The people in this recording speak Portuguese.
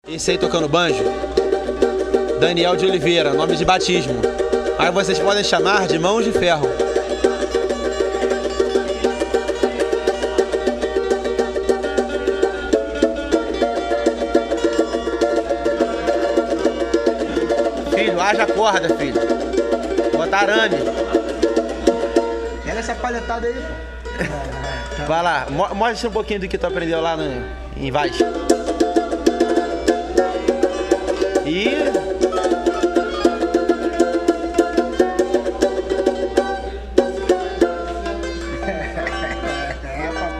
Esse aí tocando banjo, Daniel de Oliveira, nome de batismo. Aí vocês podem chamar de Mãos de Ferro. Filho, haja corda, filho. Bota arame. Pega essa palhetada aí, pô. Vai lá, mostra um pouquinho do que tu aprendeu lá em Vaz.